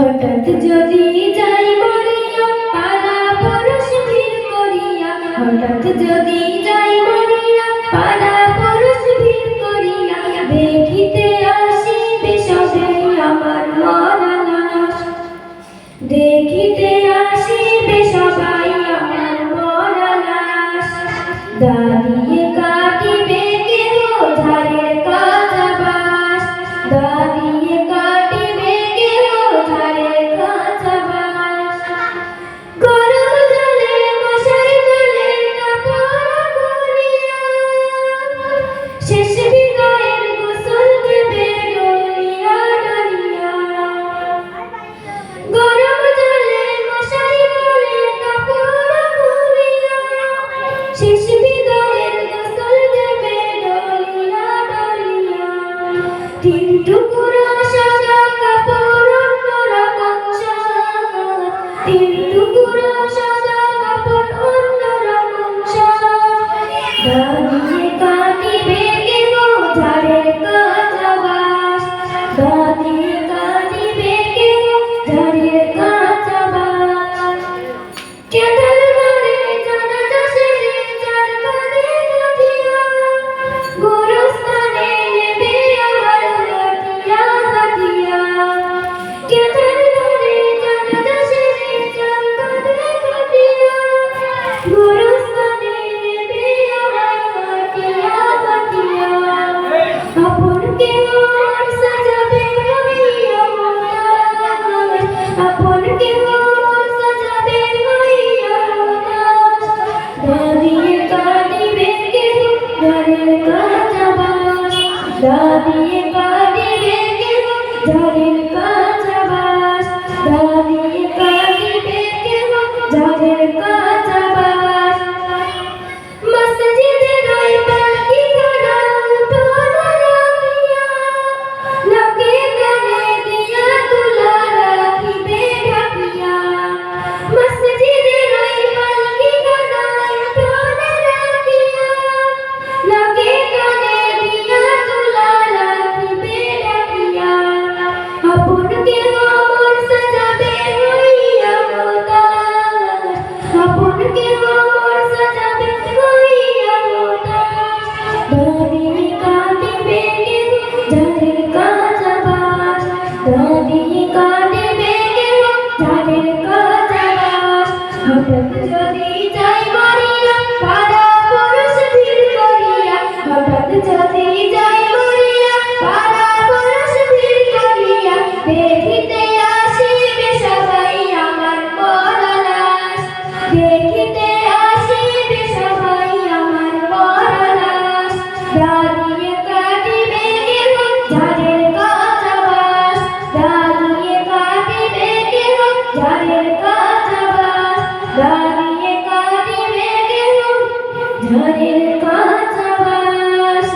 হঠাৎ যদি যাই মরিয়া পাড়া পড়শ ভিড় করিয়া, হঠাৎ যদি যাই মরিয়া পাড়া পড়শ ভিড় করিয়া, দেখিতে আসিবে সবে আমার মরা লাশ, দেখিতে আসিবে সবাই আমার মরা লাশ। দাঁড়িয়ে কাটিবে কেহ ধারের কাঁচা বাঁশ, দাঁড়িয়ে কাটিবে কেহ ধারের কাঁচা বাঁশ। গরম জলে মশারি তলে কাপড় খুলিয়া, শেষ বিদায়ের গোসল দেবে ডলিয়া ডলিয়া। গরম জলে মশারি তলে কাপড় খুলিয়া, শেষ বিদায়ের গোসল দেবে ডলিয়া ডলিয়া। তিন টুকরা সাদা কাপড় অন্যরকম সাজ, তিন টুকরা সাদা কাপড় অন্যরকম সাজ। দাঁড়িয়ে কাটিবে কেহ ধারের কাঁচা বাঁশ, দাঁড়িয়ে কাটিবে কেহ ধারের কাঁচা বাঁশ। কেদার ধারে জানাজা সেরে চার কাঁধে কাঁধিয়া, গোরস্থানে নেবে আমার কাটিয়া কাটিয়া। কেদার ধারে জানাজা সেরে চার কাঁধে কাঁধিয়া, গোরস্থানে নেবে আমার কাটিয়া কাটিয়া। আপন কেহ আমার সাজাবে হইয়া উদাস, আপন কেহ আমার সাজাবে হইয়া উদাস। দাঁড়িয়ে কাটিবে কেহ ধারের কাঁচা বাঁশ, দাঁড়িয়ে কাটিবে কেহ ধারের কাঁচা বাঁশ, দাঁড়িয়ে কাটিবে কেহ ধারের কাঁচা বাঁশ। মসজিদের ওই পালকি খানা উঠোনে রাখিয়া, নাকে কানে দিয়া তুলা রাখিবে ঢাকিয়া। মসজিদের ওই পালকি খানা উঠোনে রাখিয়া, নাকে কানে দিয়া তুলা রাখিবে ঢাকিয়া। আপন কেহ আমার সাজাবে হইয়া উদাস, আপন কেহ আমার সাজাবে হইয়া উদাস। দাঁড়িয়ে কাটিবে কেহ ধারের কাঁচা বাঁশ, দাঁড়িয়ে কাটিবে কেহ ধারের কাঁচা বাঁশ। হঠাৎ যদি যাই মরিয়া পাড়া পড়শ ভিড় করিয়া, হঠাৎ যদি যাই মরিয়া পাড়া পড়শ ভিড় করিয়া, দেখিতে আসিবে সবাই আমার মরা লাশ, দেখিতে আসিবে সবাই আমার মরা লাশ। দাঁড়িয়ে কাটিবে কেহ ধারের কাঁচা বাঁশ, দাঁড়িয়ে কাটিবে কেহ ধারের কাঁচা বাঁশ, দাঁড়িয়ে কাটিবে কেহ ধারের কাঁচা বাঁশ।